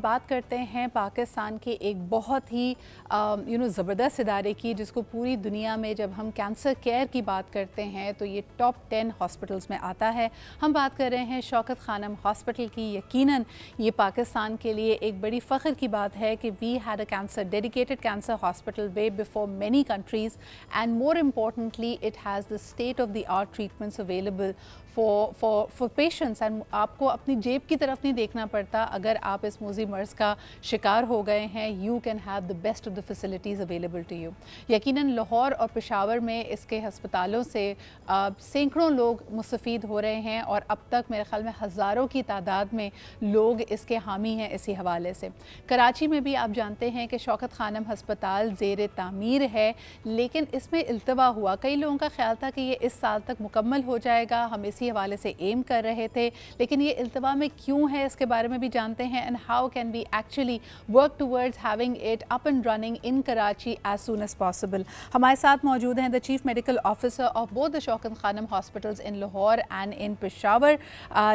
बात करते हैं पाकिस्तान के एक बहुत ही ज़बरदस्त इदारे की, जिसको पूरी दुनिया में जब हम कैंसर केयर की बात करते हैं तो ये टॉप 10 हॉस्पिटल्स में आता है। हम बात कर रहे हैं शौकत खानम हॉस्पिटल की। यकीनन ये पाकिस्तान के लिए एक बड़ी फ़ख्र की बात है कि we had a cancer dedicated cancer hospital way before many countries, and more importantly it has the state of the art treatments available for patients. And आपको अपनी जेब की तरफ नहीं देखना पड़ता। अगर आप इस मोज़ी मर्ज़ का शिकार हो गए हैं, you can have the best of the facilities available to you. यकीनन लाहौर और पेशावर में इसके हस्पतालों से सैकड़ों लोग मुस्तफ़ीद हो रहे हैं और अब तक मेरे ख़्याल में हज़ारों की तादाद में लोग इसके हामी हैं। इसी हवाले से कराची में भी आप जानते हैं कि शौकत खानम हस्पताल ज़ेर तामीर है, लेकिन इसमें इल्तवा हुआ। कई लोगों का ख्याल था कि ये इस साल तक मुकम्मल हो जाएगा, हम इसी हवाले से एम कर रहे थे, लेकिन ये इल्तवा में क्यों है इसके बारे में भी जानते हैं। And how can we actually work towards having it up and running in Karachi as soon as possible. हमारे साथ मौजूद हैं the Chief Medical Officer of both the Shaukat Khanum hospitals in Lahore and in Peshawar,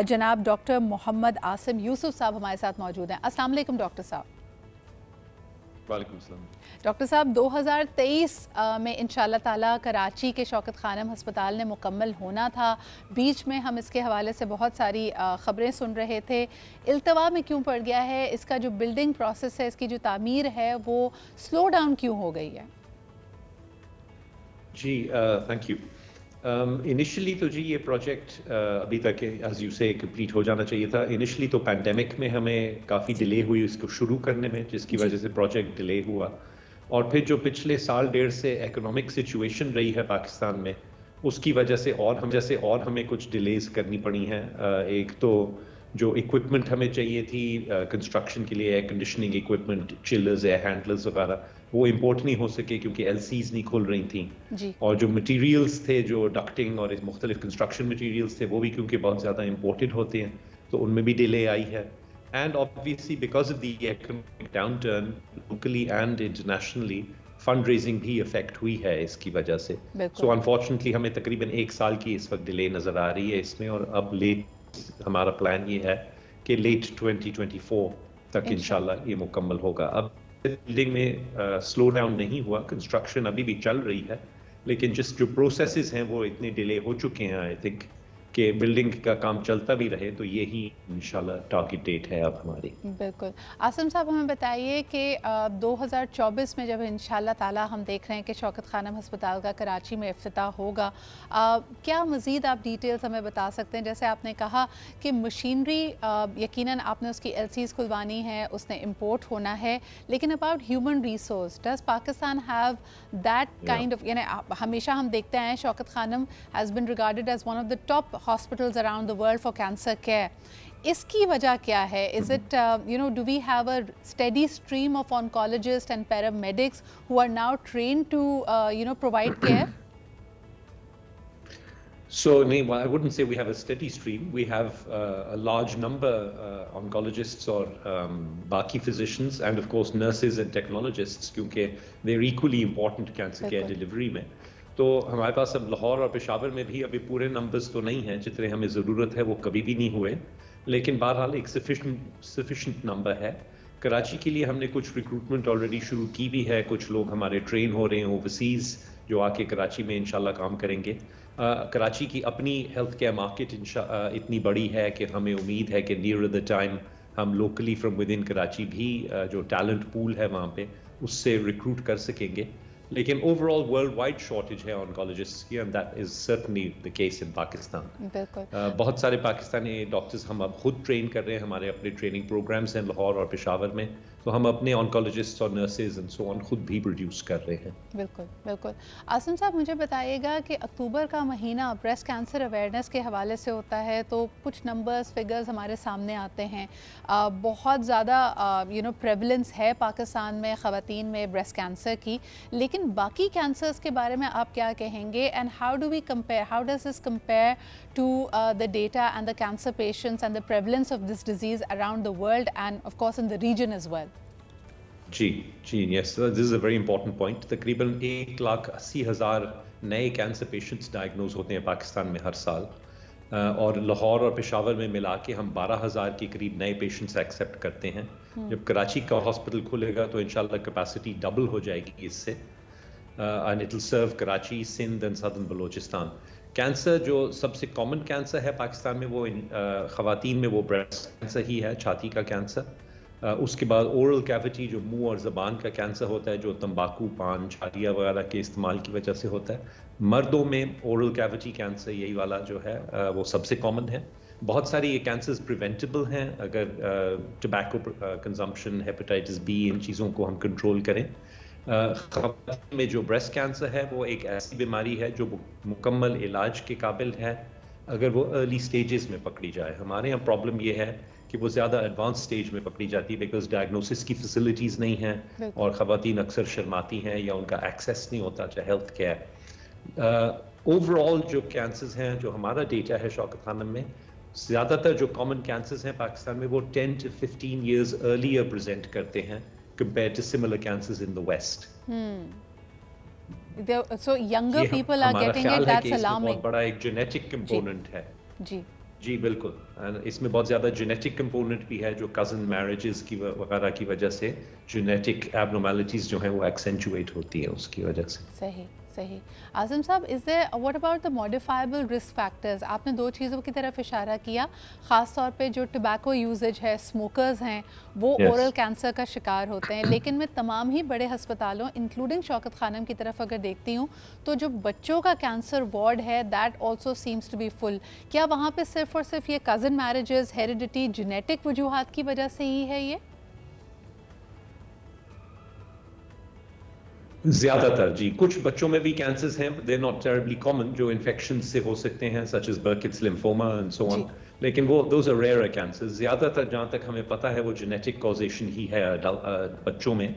जनाब doctor Mohammad Asim Yousuf साहब हमारे साथ मौजूद हैं। अस्सलाम वालेकुम डॉक्टर साहब। वालेकुम सलाम। डॉक्टर साहब, 2023 में इंशाल्लाह ताला कराची के शौकत खानम हस्पताल ने मुकम्मल होना था। बीच में हम इसके हवाले से बहुत सारी ख़बरें सुन रहे थे। इल्तवा में क्यों पड़ गया है? इसका जो बिल्डिंग प्रोसेस है, इसकी जो तामीर है, वो स्लो डाउन क्यों हो गई है? जी थैंक यू। इनिशियली तो जी ये प्रोजेक्ट अभी तक एज यू से कंप्लीट हो जाना चाहिए था। इनिशियली तो पैंडेमिक में हमें काफ़ी डिले हुई इसको शुरू करने में, जिसकी वजह से प्रोजेक्ट डिले हुआ। और फिर जो पिछले साल डेढ़ से इकोनॉमिक सिचुएशन रही है पाकिस्तान में, उसकी वजह से और हमें कुछ डिलेज करनी पड़ी हैं। एक तो जो इक्विपमेंट हमें चाहिए थी कंस्ट्रक्शन के लिए, air conditioning equipment, chillers, air handlers वगैरह, वो इंपोर्ट नहीं हो सके क्योंकि एलसीज नहीं खुल रही थी। और जो मटेरियल्स थे, जो डक्टिंग और मुख्तलिफ कंस्ट्रक्शन मटेरियल्स थे, वो भी क्योंकि बहुत ज़्यादा इंपोर्टेड होते हैं, तो उनमें भी डिले आई है। And obviously because of the economic downturn locally and internationally, fund raising भी इफेक्ट हुई है इसकी वजह से। सो अनफॉर्चुनेटली हमें तकरीबन 1 साल की इस वक्त डिले नज़र आ रही है इसमें, और अब हमारा प्लान ये है कि लेट 2024 तक इंशाल्लाह ये मुकम्मल होगा। अब बिल्डिंग में स्लो डाउन नहीं हुआ, कंस्ट्रक्शन अभी भी चल रही है, लेकिन जो प्रोसेसेस हैं वो इतने डिले हो चुके हैं आई थिंक कि बिल्डिंग का काम चलता भी रहे, तो यही इंशाल्लाह टारगेट डेट है अब हमारी। बिल्कुल। आसिम साहब, हमें बताइए कि 2024 में जब इंशाल्लाह ताला हम देख रहे हैं कि शौकत खानम हस्पताल का कराची में इफ्तिताह होगा, क्या मज़ीद आप डिटेल्स हमें बता सकते हैं? जैसे आपने कहा कि मशीनरी यकीनन आपने उसकी एलसीज खुलवानी है, उसने इम्पोर्ट होना है, लेकिन about human resource, does Pakistan have that kind of, यानी हमेशा हम देखते हैं Shaukat Khanum has been regarded as one of the top hospitals around the world for cancer care. इसकी वजह क्या है? Is it, do we have a steady stream of oncologists and paramedics who are now trained to, provide care? So, no, I wouldn't say we have a steady stream. We have a large number oncologists or बाकी physicians and of course nurses and technologists, क्योंकि they're equally important cancer care delivery में। तो हमारे पास अब लाहौर और पेशावर में भी अभी पूरे नंबर्स तो नहीं हैं जितने हमें ज़रूरत है, वो कभी भी नहीं हुए, लेकिन बहरहाल एक सफिशेंट नंबर है। कराची के लिए हमने कुछ रिक्रूटमेंट ऑलरेडी शुरू की भी है, कुछ लोग हमारे ट्रेन हो रहे हैं ओवरसीज़ जो आके कराची में इंशाल्लाह काम करेंगे। कराची की अपनी हेल्थ केयर मार्केट इतनी बड़ी है कि हमें उम्मीद है कि नियर द टाइम हम locally from with in Karachi भी जो टैलेंट पूल है वहाँ पे उससे रिक्रूट कर सकेंगे। लेकिन ओवरऑल वर्ल्ड वाइड शॉर्टेज है ऑन्कोलॉजिस्ट्स की, and that is certainly the case in Pakistan. बहुत सारे पाकिस्तानी डॉक्टर्स हम अब खुद ट्रेन कर रहे हैं, हमारे अपने ट्रेनिंग प्रोग्राम्स हैं लाहौर और पेशावर में, तो हम अपने ऑन्कोलॉजिस्ट्स और नर्सेज एंड सो ऑन खुद भी प्रोड्यूस कर रहे हैं। बिल्कुल बिल्कुल। आसिम साहब, मुझे बताइएगा कि अक्टूबर का महीना ब्रेस्ट कैंसर अवेयरनेस के हवाले से होता है, तो कुछ नंबर्स फिगर्स हमारे सामने आते हैं। बहुत ज़्यादा प्रेवलेंस है पाकिस्तान में ख़वातीन में ब्रेस्ट कैंसर की, लेकिन बाकी कैंसर्स के बारे में आप क्या कहेंगे? And how do we compare, how does this compare to the data and the cancer patients and the prevalence of this disease around the world and of course in the region as well? जी, yes, this is a very important point. तकरीबन 1,80,000 नए cancer patients diagnose होते हैं पाकिस्तान में हर साल। اور لاہور اور پشاور میں ملا کے ہم 12,000 کے قریب نئے پیشنٹس ایکسیپٹ کرتے ہیں. جب کراچی کا ہاسپٹل کھلے گا تو انشاءاللہ کیپیسٹی ڈبل ہو جائے گی اس سے, and it will serve Karachi, Sindh and southern Balochistan. Cancer جو سب سے کامن کینسر ہے پاکستان میں وہ خواتین میں وہ بریسٹ کینسر ہی ہے, چھاتی کا کینسر. اس کے بعد اورل کیویٹی جو منہ اور زبان کا کینسر ہوتا ہے, جو تمباکو, پان, چھالیا وغیرہ کے استعمال کی وجہ سے ہوتا ہے. مردوں میں اورل کیویٹی کینسر یہی والا جو ہے وہ سب سے کامن ہے. بہت ساری یہ کینسرز پریونٹیبل ہیں اگر ٹبیکو کنزمپشن, ہیپیٹائٹس بی, ان چیزوں کو ہم کنٹرول کریں. خواتین میں جو بریسٹ کینسر ہے وہ ایک ایسی بیماری ہے جو مکمل علاج کے قابل ہے اگر وہ ارلی سٹیجز میں پکڑی جائے. ہمارے یہاں پرابلم یہ ہے کہ وہ زیادہ ایڈوانس سٹیج میں پکڑی جاتی ہے بیکاز ڈائگنوسس کی فیسلٹیز نہیں ہیں اور خواتین اکثر شرماتی ہیں یا ان کا ایکسیس نہیں ہوتا چاہے ہیلتھ کیئر. اوور آل جو کینسرز ہیں, جو ہمارا ڈیٹا ہے شوکت خانم میں, زیادہ تر جو کامن کینسرز ہیں پاکستان میں وہ 10 to 15 years earlier پریزنٹ کرتے ہیں compared to similar cancers in the West. So younger people are getting it, that's alarming. بہت بڑا ایک جینیٹک کمپوننٹ ہے. جی بالکل, اس میں بہت زیادہ جینیٹک کمپوننٹ بھی ہے جو کزن میرجز کی وغیرہ کی وجہ سے جینیٹک ایبنارملٹیز جو ہیں وہ ایکسینچویٹ ہوتی ہیں اس کی وجہ سے. صحیح. اعظم صاحب, what about the modifiable risk factors? آپ نے 2 چیزوں کی طرف اشارہ کیا, خاص طور پہ جو ٹبیکو یوزج ہے, اسموکرز ہیں, وہ اورل کینسر کا شکار ہوتے ہیں. لیکن میں تمام ہی بڑے ہسپتالوں انکلوڈنگ شوکت خانم کی طرف اگر دیکھتی ہوں تو جو بچوں کا کینسر وارڈ ہے that also seems to be full. کیا وہاں پہ صرف اور صرف یہ کزن میرجز, ہیریڈیٹی, جینیٹک وجوہات کی وجہ سے ہی ہے یہ؟ زیادہ تر جی, کچھ بچوں میں بھی کینسرز ہیں, دے ناٹ ٹیریبلی کامن, جو انفیکشن سے ہو سکتے ہیں سچ از برکٹس لیمفوما اینڈ سو آن, لیکن وہ دوز آر ریئر کینسرز. زیادہ تر جہاں تک ہمیں پتہ ہے وہ جینیٹک کازیشن ہی ہے بچوں میں.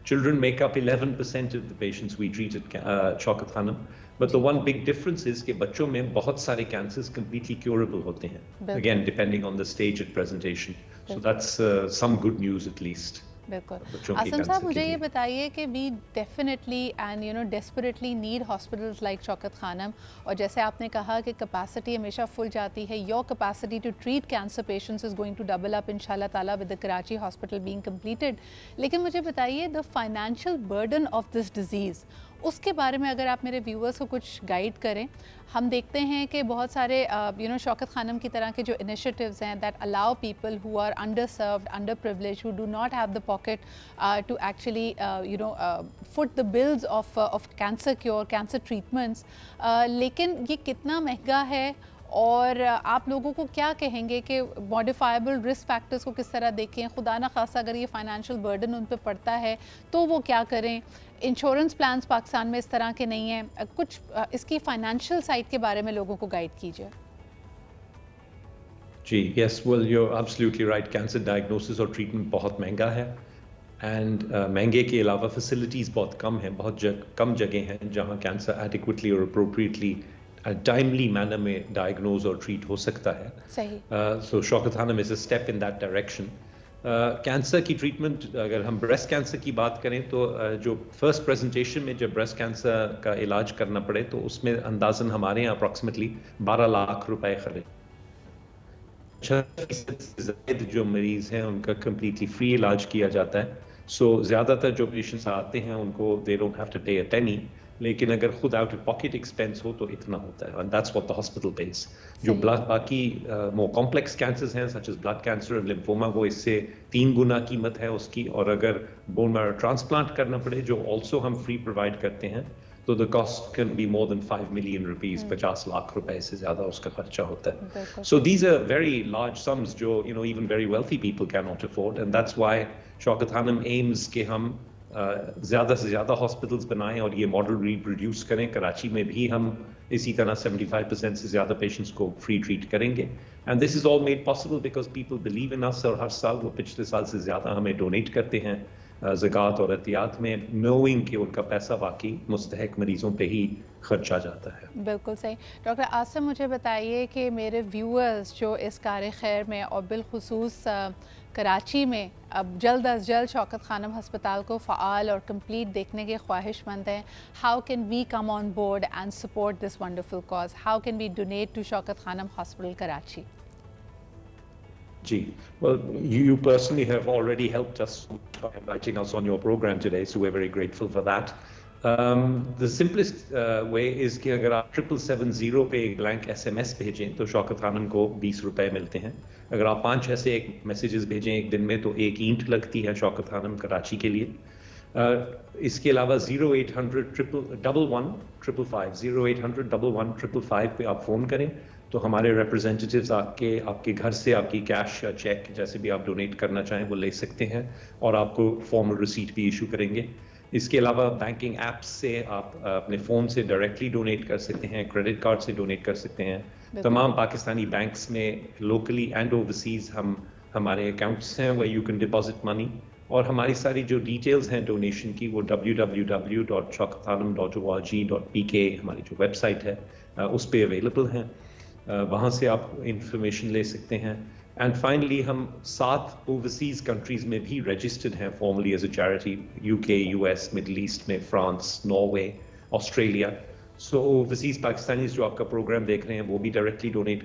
Children make up 11% of the patients we treat at Shaukat Khanum. But the one big difference is کہ بچوں میں بہت سارے cancers completely curable ہوتے ہیں. Again, depending on the stage of presentation. So that's some good news at least. بالکل. عاصم صاحب, مجھے یہ بتائیے کہ we definitely and desperately need hospitals like Shaukat Khanum, اور جیسے آپ نے کہا کہ کیپیسٹی ہمیشہ فل جاتی ہے, your capacity to treat cancer patients is going to double up ان شاء اللہ تعالیٰ with the Karachi hospital being completed. لیکن مجھے بتائیے the financial burden of this disease, اس کے بارے میں اگر آپ میرے ویورز کو کچھ گائیڈ کریں. ہم دیکھتے ہیں کہ بہت سارے شوکت خانم کی طرح کے جو انیشیٹیوز ہیں that allow people who are under served, under privilege, who do not have the pocket to actually fit the bills of cancer cure, cancer treatments. لیکن یہ کتنا مہنگا ہے, اور آپ لوگوں کو کیا کہیں گے کہ ماڈیفائبل رسک فیکٹرز کو کس طرح دیکھیں؟ خدا نہ خاصہ اگر یہ فائنینشیل برڈن ان پہ پڑتا ہے تو وہ کیا کریں؟ انشورنس پلانز پاکستان میں اس طرح کے نہیں ہیں. کچھ اس کی فائنینشیل سائٹ کے بارے میں لوگوں کو گائیڈ کیجیے. جی yes, well you are absolutely right. Cancer diagnosis اور ٹریٹمنٹ بہت مہنگا ہے, اینڈ مہنگے کے علاوہ فیسلٹیز بہت کم ہیں. بہت کم جگہ ہیں جہاں کینسر ایڈیکویٹلی اور اپروپریٹلی ٹائملی مینر میں ڈائگنوز اور ٹریٹ ہو سکتا ہے. So Shaukat Khanum is a step in that direction. Cancer کی ٹریٹمنٹ, اگر ہم بریسٹ کینسر کی بات کریں تو جو فرسٹ پریزنٹیشن میں جب بریسٹ کینسر کا علاج کرنا پڑے تو اس میں اندازاً ہمارے یہاں اپروکسیمیٹلی 12 لاکھ روپے خرچ. 6% سے زائد جو مریض ہیں ان کا کمپلیٹلی فری علاج کیا جاتا ہے. سو زیادہ تر جو پیشنٹس آتے ہیں ان کو they don't have to pay a penny, لیکن اگر خود آؤٹ آف پاکٹ ایکسپینس ہو تو اتنا ہوتا ہے, and that's what the hospital pays. جو باقی مور کمپلیکس کینسرز ہیں سچ از بلڈ کینسر اور لیمفوما, وہ اس سے 3 گنا قیمت ہے اس کی. اور اگر بون میرو ٹرانسپلانٹ کرنا پڑے جو آلسو ہم فری پرووائڈ کرتے ہیں, تو the cost can be more than 5 million rupees, 50 lakh روپے سے زیادہ اس کا خرچہ ہوتا ہے. So these are very large sums جو even very wealthy people cannot afford, and that's why Shaukat Khanum aims کہ ہم زیادہ سے زیادہ ہاسپٹلس بنائیں اور یہ ماڈل ریپروڈیوس کریں. کراچی میں بھی ہم اسی طرح 75% سے زیادہ پیشنٹس کو فری ٹریٹ کریں گے, and this is all made possible because people believe in us. اور ہر سال وہ پچھلے سال سے زیادہ ہمیں ڈونیٹ کرتے ہیں زکوٰۃ اور عطیات میں, نوئنگ کہ ان کا پیسہ واقعی مستحق مریضوں پہ ہی خرچا جاتا ہے. بالکل صحیح. ڈاکٹر عاصم, مجھے بتائیے کہ میرے ویورز جو اس کار خیر میں اور بالخصوص कराची में अब जल्द अज जल्द शौकत खानम हस्पताल को फ़ाल और कंप्लीट देखने के ख्वाहिशमंद हैं. How can we come on board and support this wonderful cause? How can we donate to Shaukat Khanum hospital Karachi? Gee, well, you personally have already helped us by inviting us on your program today, so we're very grateful for that. The simplest way is कि अगर आप 7770 पे एक blank SMS भेजें तो शौकत खानम को 20 रुपए मिलते हैं. अगर आप 5 ऐसे एक मैसेजेस भेजें एक दिन में तो एक ईंट लगती है शौकत खानम कराची के लिए. इसके अलावा 0800-11-555 पे आप फ़ोन करें तो हमारे रिप्रेजेंटेटिव्स आपके घर से आपकी कैश या चेक जैसे भी आप डोनेट करना चाहें वो ले सकते हैं और आपको फॉर्मल रिसीट भी इशू करेंगे. इसके अलावा बैंकिंग ऐप्स से आप अपने फ़ोन से डायरेक्टली डोनेट कर सकते हैं, क्रेडिट कार्ड से डोनेट कर सकते हैं. तमाम पाकिस्तानी बैंक्स में लोकली एंड ओवरसीज़ हमारे अकाउंट्स हैं where you can deposit money. और हमारी सारी जो डिटेल्स हैं डोनेशन की वो www.shaukatkhanam.org.pk हमारी जो वेबसाइट है उस पर अवेलेबल हैं. वहाँ से आप इंफॉर्मेशन ले सकते हैं. एंड फाइनली हम 7 ओवरसीज़ कंट्रीज़ में भी रजिस्टर्ड हैं formally as a charity. UK, US, Middle East में France, Norway, Australia. So overseas Pakistanis जो आपका प्रोग्राम देख रहे हैं वो भी डायरेक्टली डोनेट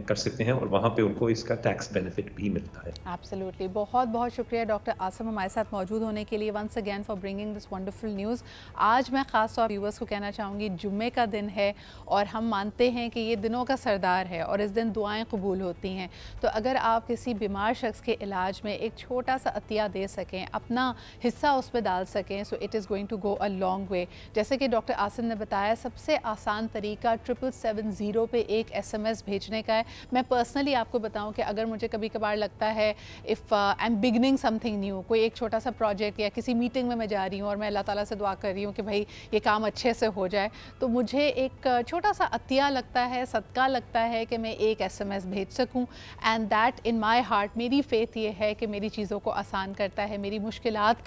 कर सकते हैं और वहाँ पे उनको इसका टैक्स बेनिफिट भी मिलता है. एब्सोल्युटली. बहुत बहुत शुक्रिया डॉक्टर आसिम हमारे साथ मौजूद होने के लिए. Once again for bringing this wonderful news. आज मैं ख़ास तौर व्यूअर्स को कहना चाहूँगी जुम्मे का दिन है और हम मानते हैं कि ये दिनों का सरदार है और इस दिन दुआएँ कबूल होती हैं. तो अगर आप किसी बीमार शख्स के इलाज में एक छोटा सा अतिया दे सकें, अपना हिस्सा उस पर डाल सकें, so it is going to go a long way. जैसे कि डॉक्टर आसिम ने बताया सबसे आसान तरीका 7770 पे एक SMS भेजने का है. मैं पर्सनली आपको बताऊं कि अगर मुझे कभी कभार लगता है if I am beginning something new, कोई एक छोटा सा प्रोजेक्ट या किसी मीटिंग में मैं जा रही हूं और मैं अल्लाह ताला से दुआ कर रही हूं कि भाई ये काम अच्छे से हो जाए, तो मुझे एक छोटा सा अतिया लगता है, सदका लगता है कि मैं एक SMS भेज सकूँ. And that in my heart मेरी फेथ ये है कि मेरी चीज़ों को आसान करता है, मेरी मुश्किलात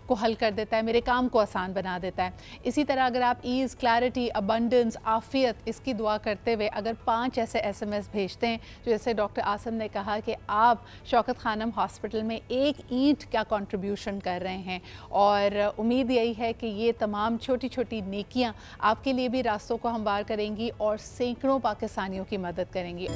को हल कर देता है, मेरे काम को आसान बना देता है. इसी तरह अगर आप ईज़, क्लैरिटी, अबंडेंस, आफियत इसकी दुआ करते हुए अगर 5 ऐसे SMS भेजते हैं जो जैसे डॉक्टर आसिम ने कहा कि आप शौकत खानम हॉस्पिटल में एक ईंट का कंट्रीब्यूशन कर रहे हैं, और उम्मीद यही है कि ये तमाम छोटी छोटी नेकियां आपके लिए भी रास्तों को हमवार करेंगी और सैकड़ों पाकिस्तानियों की मदद करेंगी.